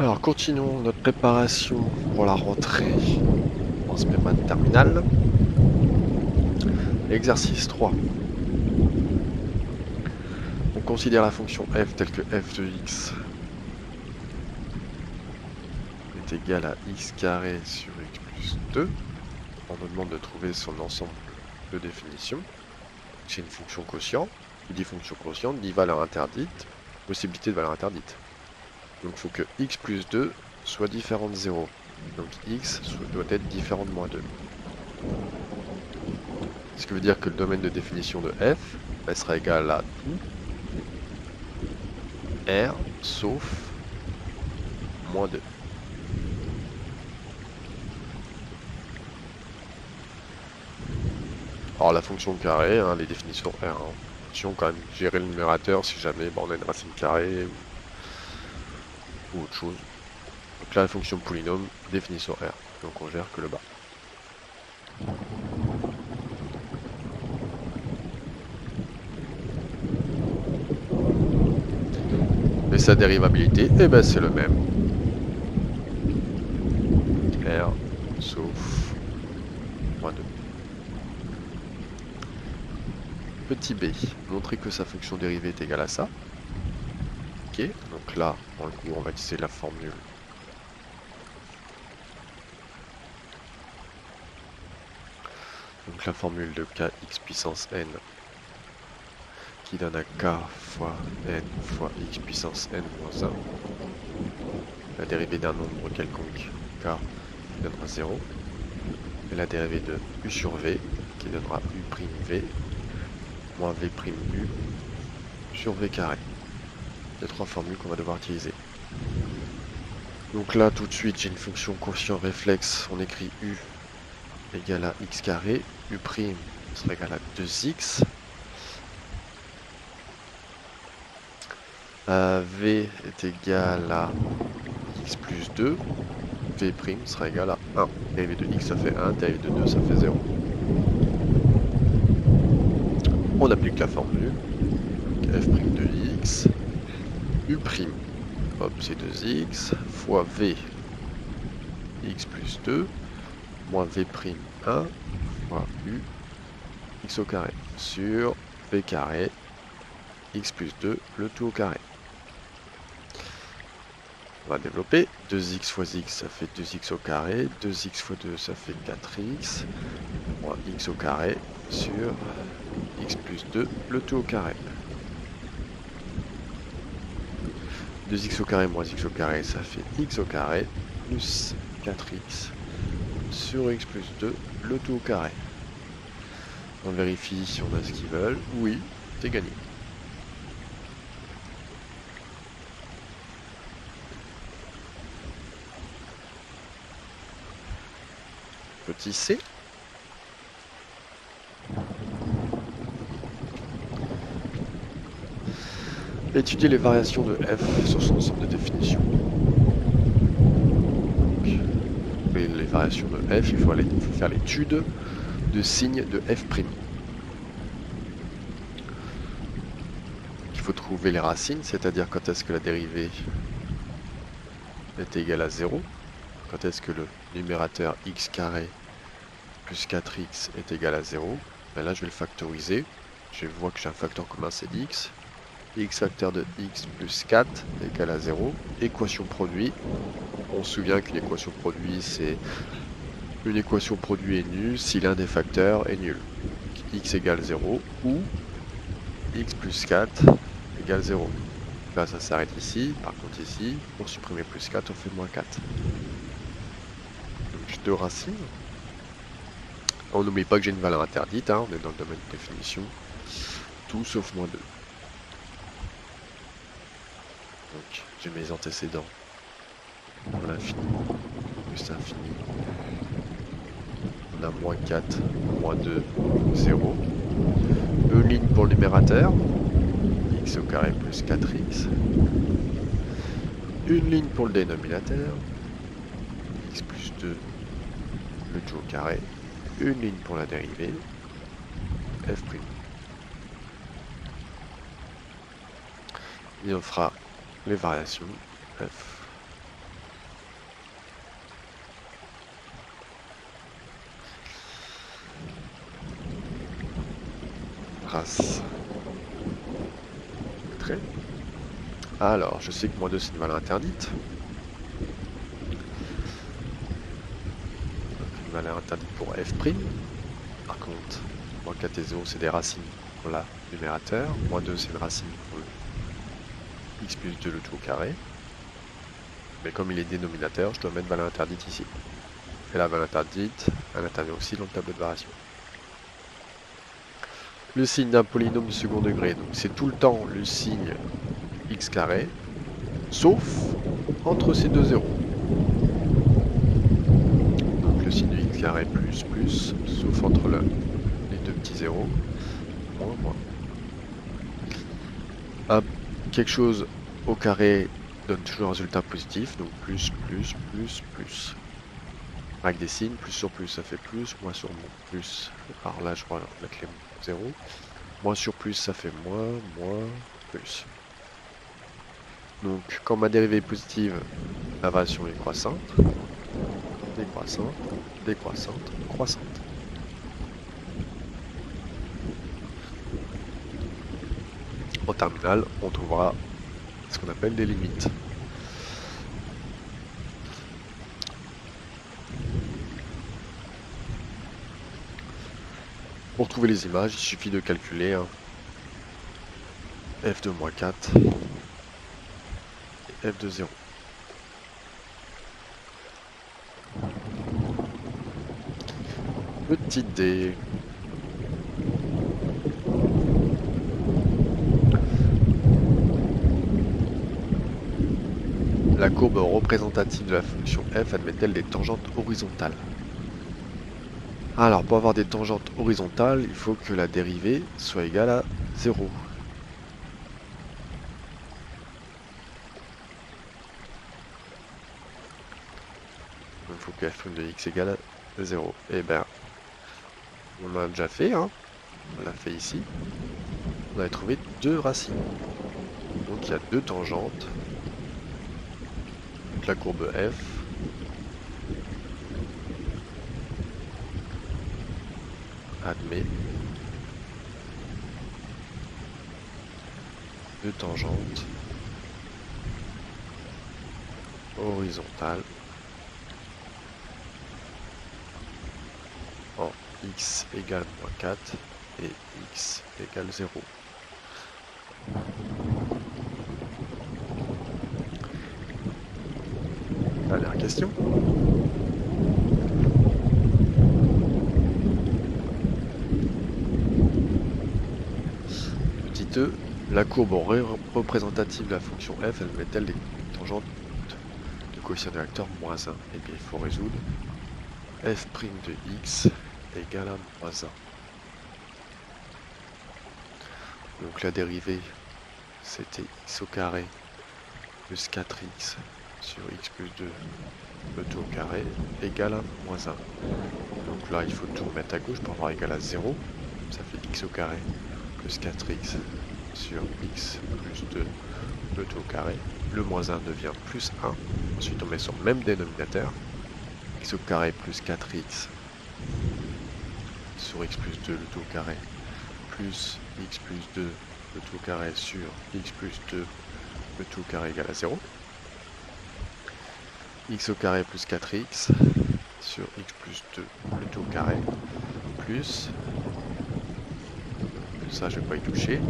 Alors, continuons notre préparation pour la rentrée en ce mémoire de terminale. Exercice 3. On considère la fonction f telle que f de x est égal à x carré sur x plus 2. On nous demande de trouver son ensemble de définition. C'est une fonction quotient. Qui dit fonction quotient dit valeur interdite, possibilité de valeur interdite. Donc il faut que x plus 2 soit différent de 0. Donc x doit être différent de moins 2. Ce qui veut dire que le domaine de définition de f sera égal à tout R sauf moins 2. Alors la fonction carré, les définitions R. Attention quand même, gérer le numérateur si jamais on a une racine carrée ou autre chose. Donc là la fonction polynôme, définition R. Donc on gère que le bas. Et sa dérivabilité, c'est le même. R sauf moins 2. Petit b, montrer que sa fonction dérivée est égale à ça. Ok, donc là, dans le cours, on va utiliser la formule. Donc la formule de kx puissance n qui donne à k fois n fois x puissance n moins 1. La dérivée d'un nombre quelconque k qui donnera 0. Et la dérivée de u sur v qui donnera u' v moins v' u sur v carré. Les trois formules qu'on va devoir utiliser. Donc là, tout de suite, j'ai une fonction quotient réflexe. On écrit u égale à x carré. U' sera égal à 2x. V est égal à x plus 2. V' sera égal à 1. Dérivé de x, ça fait 1. Dérivé de 2, ça fait 0. On applique la formule. F' de x. U', hop, c'est 2x, fois v, x plus 2, moins v', 1, fois u, x au carré, sur v carré, x plus 2, le tout au carré. On va développer. 2x fois x, ça fait 2x au carré. 2x fois 2, ça fait 4x. Moins x au carré sur x plus 2, le tout au carré. 2x au carré moins x au carré, ça fait x au carré, plus 4x sur x plus 2, le tout au carré. On vérifie si on a ce qu'ils veulent. Oui, c'est gagné. Petit c. Étudier les variations de f sur son ensemble de définition. Donc, les variations de f, il faut faire l'étude de signes de f'. Il faut trouver les racines, c'est-à-dire quand est-ce que la dérivée est égale à 0, quand est-ce que le numérateur x carré plus 4x est égal à 0. Là, je vais le factoriser. Je vois que j'ai un facteur commun, c'est x. X facteur de x plus 4 égale à 0. Équation produit. On se souvient qu'une équation produit, c'est une équation produit est nulle si l'un des facteurs est nul. X égale 0 ou x plus 4 égale 0. Là, ça s'arrête ici. Par contre, ici, pour supprimer plus 4, on fait moins 4. Donc, j'ai deux racines. On n'oublie pas que j'ai une valeur interdite. On est dans le domaine de définition. Tout sauf moins 2. Donc, j'ai mes antécédents pour l'infini, plus infini. On a moins 4, moins 2, 0. Une ligne pour le numérateur, x au carré plus 4x. Une ligne pour le dénominateur, x plus 2, le tout au carré. Une ligne pour la dérivée, f'. Et on fera les variations f trace. Très. Alors, je sais que -2 c'est une valeur interdite. Donc une valeur interdite pour f'. Par contre, -4 et 0 c'est des racines pour la numérateur. -2 c'est une racine pour le x plus 2 le tout au carré. Mais comme il est dénominateur, je dois mettre valeur interdite ici. Et la valeur interdite, elle intervient aussi dans le tableau de variation. Le signe d'un polynôme du second degré, donc c'est tout le temps le signe x carré, sauf entre ces deux zéros. Donc le signe de x carré plus plus, sauf entre les deux petits zéros, moins moins. Quelque chose au carré donne toujours un résultat positif, donc plus plus plus plus. Avec des signes, plus sur plus ça fait plus, moins sur moins plus. Alors là je vois la clé 0. Moins sur plus ça fait moins, moins, plus. Donc quand ma dérivée est positive, la variation est croissante, décroissante, décroissante, croissante. En terminale, on trouvera ce qu'on appelle des limites. Pour trouver les images, il suffit de calculer f de moins 4 et f de 0. Petite d. La courbe représentative de la fonction f admet-elle des tangentes horizontales? Alors, pour avoir des tangentes horizontales, il faut que la dérivée soit égale à 0. Il faut que f de x égale à 0. Eh bien, on a déjà fait, hein. On l'a fait ici. On avait trouvé deux racines. Donc il y a deux tangentes. Donc la courbe f admet deux tangentes horizontales en x égale moins 4 et x égale 0. Dernière question. Petit e, la courbe représentative de la fonction f admet-elle des tangentes de coefficient de vecteur moins 1? Eh bien, il faut résoudre f' de x égale à moins 1. Donc la dérivée, c'était x au carré plus 4x sur x plus 2 le tout au carré égale à moins 1. Donc là, il faut tout remettre à gauche pour avoir égal à 0. Ça fait x au carré plus 4x sur x plus 2 le tout au carré. Le moins 1 devient plus 1. Ensuite, on met sur le même dénominateur. X au carré plus 4x sur x plus 2 le tout au carré plus x plus 2 le tout au carré sur x plus 2 le tout au carré égale à 0. X au carré plus 4x sur x plus 2 le tout au carré plus, ça je vais pas y toucher,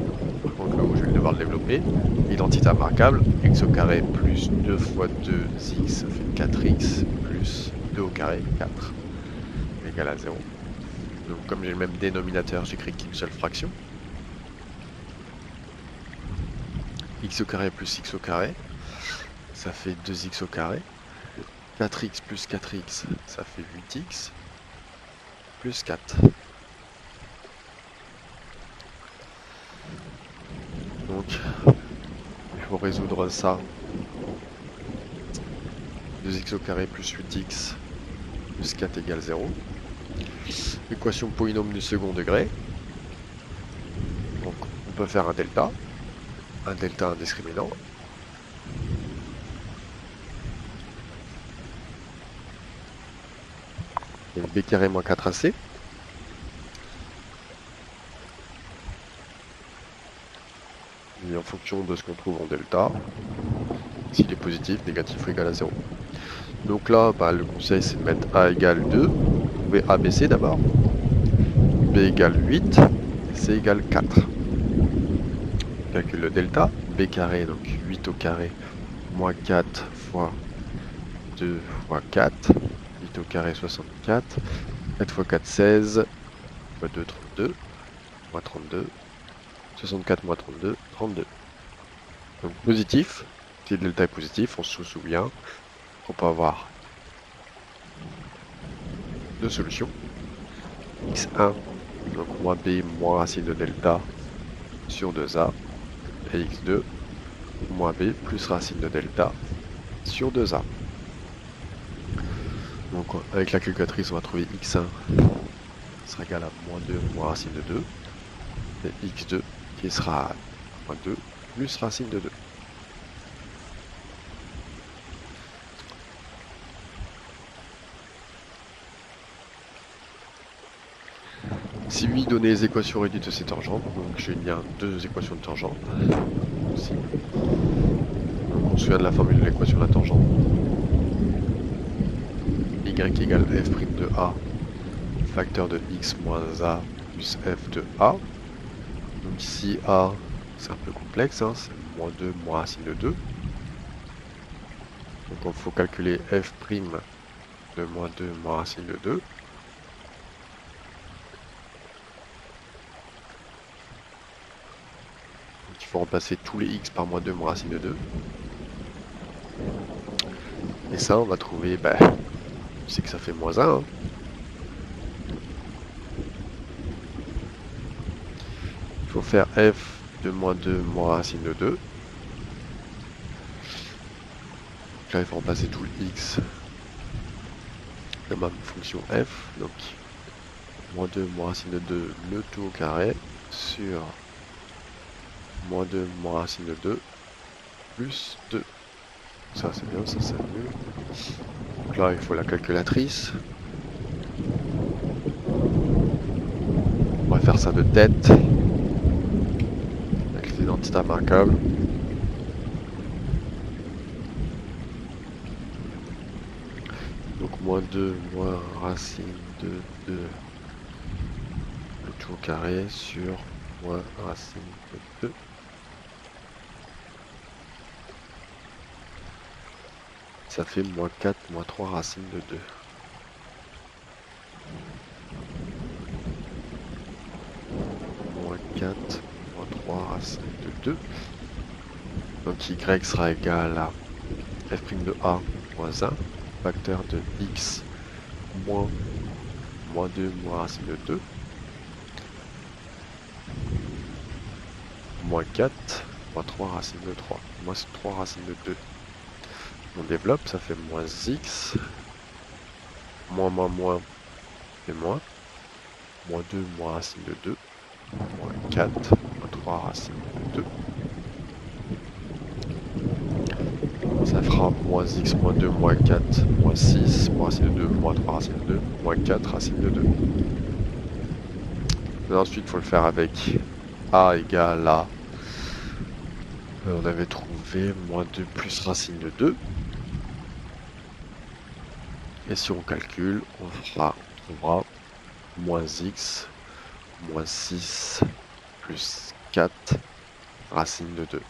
par contre là où je vais devoir le développer, identité remarquable, x au carré plus 2 fois 2x ça fait 4x plus 2 au carré 4 égale à 0. Donc comme j'ai le même dénominateur, j'écris qu'une seule fraction. X au carré plus x au carré, ça fait 2x au carré. 4x plus 4x, ça fait 8x plus 4. Donc, il faut résoudre ça. 2x au carré plus 8x plus 4 égale 0. Équation polynôme du second degré. Donc, on peut faire un delta indiscriminant. Et b carré moins 4ac. fonction de ce qu'on trouve en delta. S'il est positif, négatif ou égal à 0. Donc là, bah, le conseil c'est de mettre A égale 2. Vous trouvez A, B, C d'abord. B égale 8. C égale 4. On calcule le delta. B carré, donc 8 au carré, moins 4 fois 2 fois 4. 8 au carré, 64. 4 fois 4, 16. Fois 2, 32. Moins 32. 64 moins 32, 32. Donc positif. Si le delta est positif, on se souvient qu'on peut avoir deux solutions. x1, donc moins b moins racine de delta sur 2a. Et x2, moins b plus racine de delta sur 2a. Donc avec la calculatrice, on va trouver x1 sera égal à moins 2 moins racine de 2. Et x2 qui sera moins 2 plus racine de 2. Si lui donnait les équations réduites de ces tangentes, donc j'ai bien deux équations de tangente. Aussi. Donc on se souvient de la formule de l'équation de la tangente. Y égale f' de a, facteur de x moins a plus f de a. Donc ici a, c'est un peu complexe, hein, c'est moins 2 moins racine de 2. Donc il faut calculer f' de moins 2 moins racine de 2. Il faut remplacer tous les x par moins 2 moins racine de 2. Et ça, on va trouver, c'est que ça fait moins 1. Hein. Il faut faire f de moins 2 moins racine de 2. Donc là, il faut remplacer tout le x comme une fonction f. Donc, moins 2 moins racine de 2, le tout au carré, sur moins 2 moins racine de 2, plus 2. Ça c'est bien, ça c'est nul. Donc là il faut la calculatrice. On va faire ça de tête. Avec les identités remarquables. Donc moins 2 moins racine de 2, le tout au carré, sur moins racine de 2. Ça fait moins 4 moins 3 racine de 2. Moins 4 moins 3 racine de 2. Donc y sera égal à f' de a moins 1, facteur de x moins 2 moins racine de 2. Moins 4 moins 3 racine de 3. Moins 3 racine de 2. On développe, ça fait moins x. Moins fait moins. Moins 2 moins racine de 2. Moins 4 moins 3 racine de 2. Ça fera moins x moins 2 moins 4 moins 6 moins racine de 2 moins 3 racine de 2 moins 4 racine de 2. Et ensuite il faut le faire avec a égale à, on avait trouvé moins 2 plus racine de 2. Et si on calcule, on trouvera moins x moins 6 plus 4 racine de 2.